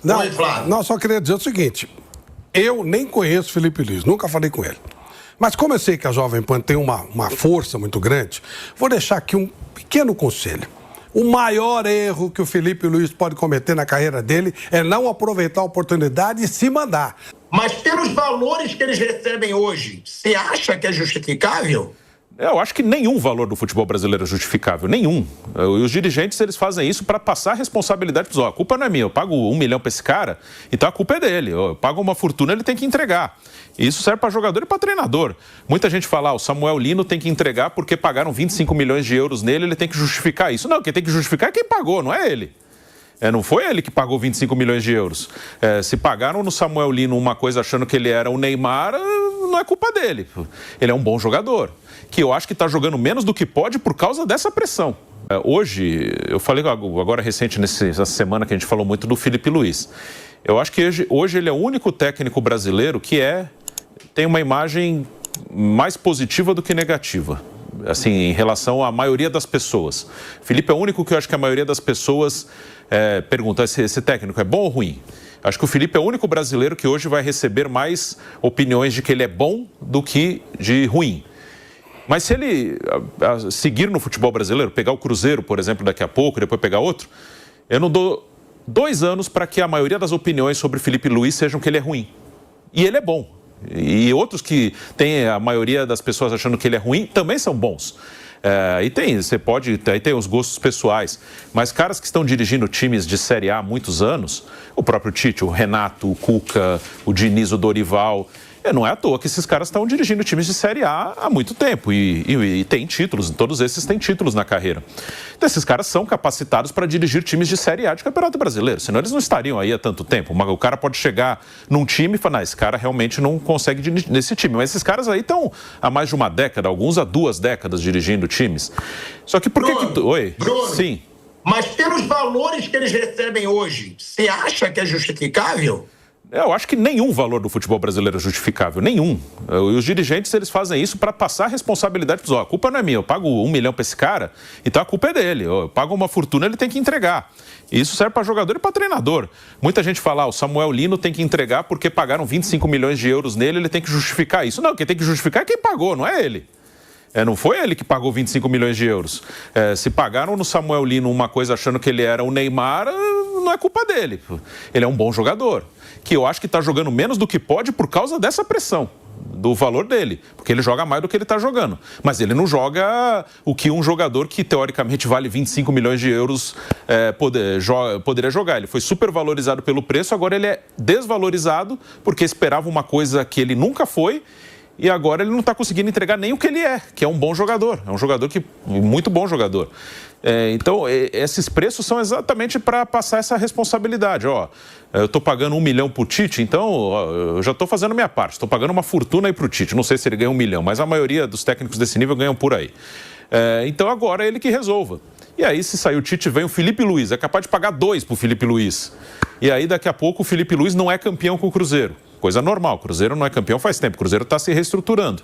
Não, Oi, Flávio. não, só queria dizer o seguinte. Eu nem conheço o Felipe Luiz, nunca falei com ele. Mas como eu sei que a Jovem Pan tem uma força muito grande, vou deixar aqui um pequeno conselho. O maior erro que o Felipe Luiz pode cometer na carreira dele é não aproveitar a oportunidade e se mandar. Mas pelos valores que eles recebem hoje, você acha que é justificável? Eu acho que nenhum valor do futebol brasileiro é justificável, nenhum. E os dirigentes, eles fazem isso para passar a responsabilidade para os. A culpa não é minha, eu pago 1 milhão para esse cara, então a culpa é dele. Eu pago uma fortuna, ele tem que entregar. E isso serve para jogador e para treinador. Muita gente fala, o Samuel Lino tem que entregar porque pagaram 25 milhões de euros nele, ele tem que justificar isso. Não, quem tem que justificar é quem pagou, não é ele. Não foi ele que pagou 25 milhões de euros. Se pagaram no Samuel Lino uma coisa achando que ele era o Neymar, não é culpa dele. Ele é um bom jogador, que eu acho que está jogando menos do que pode por causa dessa pressão. Hoje, eu falei agora recente, nessa semana que a gente falou muito do Felipe Luiz. Eu acho que hoje ele é o único técnico brasileiro que tem uma imagem mais positiva do que negativa. Assim, em relação à maioria das pessoas. Felipe é o único que eu acho que a maioria das pessoas pergunta, esse técnico é bom ou ruim? Acho que o Felipe é o único brasileiro que hoje vai receber mais opiniões de que ele é bom do que de ruim. Mas se ele seguir no futebol brasileiro, pegar o Cruzeiro, por exemplo, daqui a pouco, depois pegar outro, eu não dou 2 anos para que a maioria das opiniões sobre Felipe Luiz sejam que ele é ruim. E ele é bom. E outros que tem a maioria das pessoas achando que ele é ruim também são bons. Aí tem os gostos pessoais, mas caras que estão dirigindo times de Série A há muitos anos, o próprio Tite, o Renato, o Cuca, o Diniz, o Dorival, não é à toa que esses caras estão dirigindo times de Série A há muito tempo e tem títulos, todos esses têm títulos na carreira. Então, esses caras são capacitados para dirigir times de Série A de Campeonato Brasileiro, senão eles não estariam aí há tanto tempo. O cara pode chegar num time e falar, esse cara realmente não consegue dirigir nesse time, mas esses caras aí estão há mais de uma década, alguns há 2 décadas dirigindo times. Só que por que... Oi? Bruno, sim. Mas pelos valores que eles recebem hoje, você acha que é justificável? Eu acho que nenhum valor do futebol brasileiro é justificável, nenhum. E os dirigentes, eles fazem isso para passar a responsabilidade para os. A culpa não é minha, eu pago 1 milhão para esse cara, então a culpa é dele. Eu pago uma fortuna, ele tem que entregar. E isso serve para jogador e para treinador. Muita gente fala, o Samuel Lino tem que entregar porque pagaram 25 milhões de euros nele, ele tem que justificar isso. Não, quem tem que justificar é quem pagou, não é ele. Não foi ele que pagou 25 milhões de euros. Se pagaram no Samuel Lino uma coisa achando que ele era o Neymar, não é culpa dele. Ele é um bom jogador, que eu acho que está jogando menos do que pode por causa dessa pressão, do valor dele, porque ele joga mais do que ele está jogando. Mas ele não joga o que um jogador que teoricamente vale 25 milhões de euros poderia jogar. Ele foi supervalorizado pelo preço, agora ele é desvalorizado porque esperava uma coisa que ele nunca foi. E agora ele não está conseguindo entregar nem o que ele que é um bom jogador. É um jogador muito bom jogador. Então, esses preços são exatamente para passar essa responsabilidade. Eu estou pagando 1 milhão para o Tite, então eu já estou fazendo a minha parte. Estou pagando uma fortuna aí para o Tite. Não sei se ele ganha 1 milhão, mas a maioria dos técnicos desse nível ganham por aí. Então, agora é ele que resolva. E aí, se sair o Tite, vem o Felipe Luiz. É capaz de pagar 2 para o Felipe Luiz. E aí, daqui a pouco, o Felipe Luiz não é campeão com o Cruzeiro. Coisa normal, o Cruzeiro não é campeão faz tempo, o Cruzeiro está se reestruturando.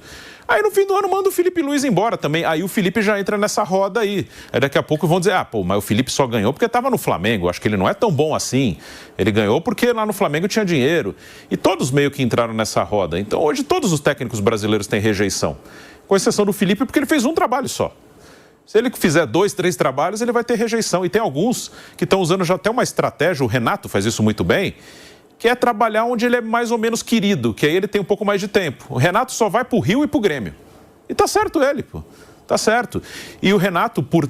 Aí no fim do ano manda o Felipe Luiz embora também, aí o Felipe já entra nessa roda aí. Aí daqui a pouco vão dizer, mas o Felipe só ganhou porque estava no Flamengo, acho que ele não é tão bom assim. Ele ganhou porque lá no Flamengo tinha dinheiro. E todos meio que entraram nessa roda. Então hoje todos os técnicos brasileiros têm rejeição, com exceção do Felipe porque ele fez um trabalho só. Se ele fizer 2, 3 trabalhos, ele vai ter rejeição. E tem alguns que estão usando já até uma estratégia, o Renato faz isso muito bem, que é trabalhar onde ele é mais ou menos querido, que aí ele tem um pouco mais de tempo. O Renato só vai pro Rio e pro Grêmio. E tá certo ele, tá certo. E o Renato, por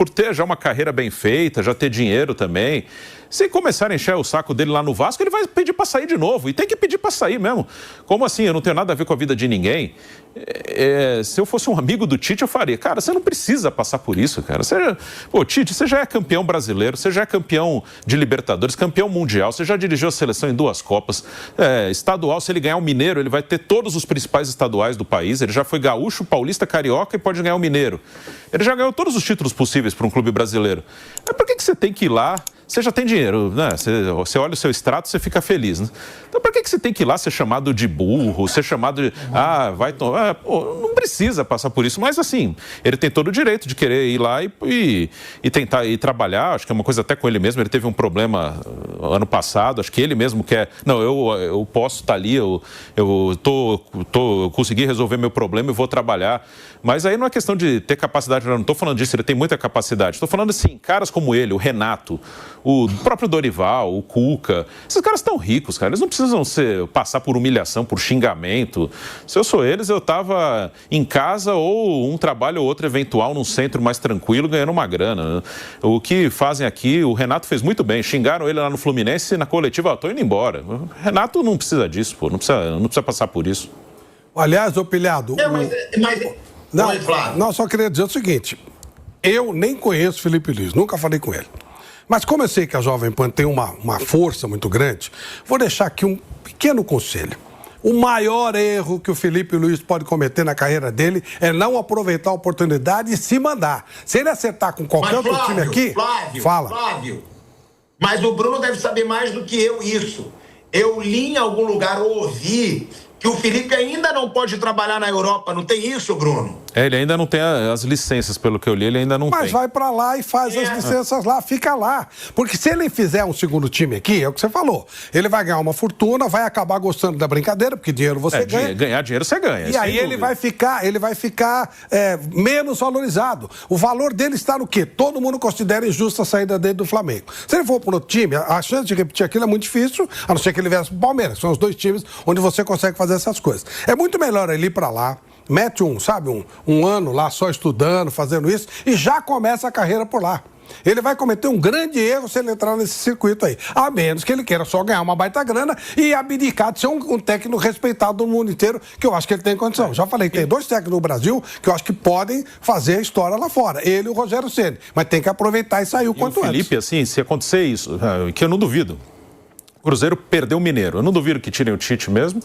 ter já uma carreira bem feita, já ter dinheiro também, se começar a encher o saco dele lá no Vasco, ele vai pedir para sair de novo. E tem que pedir para sair mesmo. Como assim? Eu não tenho nada a ver com a vida de ninguém. Se eu fosse um amigo do Tite, eu faria. Cara, você não precisa passar por isso, cara. Tite, você já é campeão brasileiro, você já é campeão de Libertadores, campeão mundial, você já dirigiu a seleção em 2 Copas. Estadual, se ele ganhar o Mineiro, ele vai ter todos os principais estaduais do país. Ele já foi gaúcho, paulista, carioca e pode ganhar o Mineiro. Ele já ganhou todos os títulos possíveis para um clube brasileiro. Por que você tem que ir lá você já tem dinheiro, né? Você olha o seu extrato, você fica feliz, né? Então, por que você tem que ir lá ser chamado de burro, ser chamado de... não precisa passar por isso. Mas, assim, ele tem todo o direito de querer ir lá e tentar ir trabalhar. Acho que é uma coisa até com ele mesmo. Ele teve um problema ano passado. Acho que ele mesmo quer... Não, eu posso estar ali, eu consegui resolver meu problema e vou trabalhar. Mas aí não é questão de ter capacidade, não estou falando disso, ele tem muita capacidade. Estou falando assim, caras como ele, o Renato, o próprio Dorival, o Cuca, esses caras estão ricos, cara. Eles não precisam passar por humilhação, por xingamento. Se eu sou eles, eu estava em casa ou um trabalho ou outro eventual num centro mais tranquilo, ganhando uma grana. O que fazem aqui, o Renato fez muito bem. Xingaram ele lá no Fluminense na coletiva, estou indo embora. O Renato não precisa disso, pô. Não precisa passar por isso. Aliás, ô Pilhado... Não, só queria dizer o seguinte, eu nem conheço o Felipe Luiz, nunca falei com ele. Mas como eu sei que a Jovem Pan tem uma força muito grande, vou deixar aqui um pequeno conselho. O maior erro que o Felipe Luiz pode cometer na carreira dele é não aproveitar a oportunidade e se mandar. Se ele acertar com qualquer outro time aqui, fala. Flávio, mas o Bruno deve saber mais do que eu isso. Eu li em algum lugar ou ouvi que o Felipe ainda não pode trabalhar na Europa, não tem isso, Bruno? Ele ainda não tem as licenças, pelo que eu li, ele ainda não tem. Mas vai pra lá e faz as licenças lá, fica lá. Porque se ele fizer um segundo time aqui, é o que você falou, ele vai ganhar uma fortuna, vai acabar gostando da brincadeira, porque dinheiro você ganha. Ganhar dinheiro você ganha. E aí ele vai ficar menos valorizado. O valor dele está no quê? Todo mundo considera injusta a saída dele do Flamengo. Se ele for para outro time, a chance de repetir aquilo é muito difícil, a não ser que ele viesse pro Palmeiras. São os dois times onde você consegue fazer essas coisas. É muito melhor ele ir para lá, mete um ano lá só estudando, fazendo isso, e já começa a carreira por lá. Ele vai cometer um grande erro se ele entrar nesse circuito aí. A menos que ele queira só ganhar uma baita grana e abdicar de ser um técnico respeitado no mundo inteiro, que eu acho que ele tem condição. Já falei que tem dois técnicos no Brasil que eu acho que podem fazer a história lá fora. Ele e o Rogério Ceni. Mas tem que aproveitar e sair o quanto antes. Felipe, assim, se acontecer isso, que eu não duvido, o Cruzeiro perdeu o Mineiro. Eu não duvido que tirem o Tite mesmo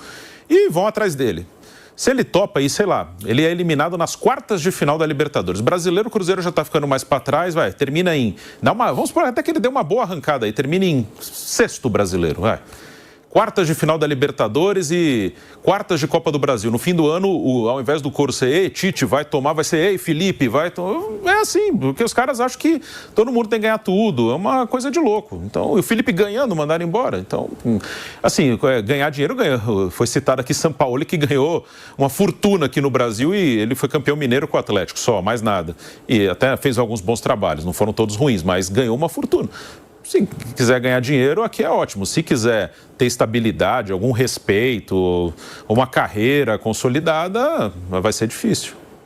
e vão atrás dele. Se ele topa aí, sei lá, ele é eliminado nas quartas de final da Libertadores. Brasileiro, o Cruzeiro já tá ficando mais pra trás, termina em... vamos supor até que ele dê uma boa arrancada aí, termina em sexto brasileiro, Quartas de final da Libertadores e quartas de Copa do Brasil. No fim do ano, ao invés do coro ser ei, Tite, vai tomar, vai ser ei, Felipe, vai tomar. É assim, porque os caras acham que todo mundo tem que ganhar tudo. É uma coisa de louco. Então, o Felipe ganhando, mandaram embora. Então, assim, ganhar dinheiro, foi citado aqui São Paulo, que ganhou uma fortuna aqui no Brasil e ele foi campeão mineiro com o Atlético, só, mais nada. E até fez alguns bons trabalhos, não foram todos ruins, mas ganhou uma fortuna. Se quiser ganhar dinheiro, aqui é ótimo. Se quiser ter estabilidade, algum respeito, uma carreira consolidada, vai ser difícil.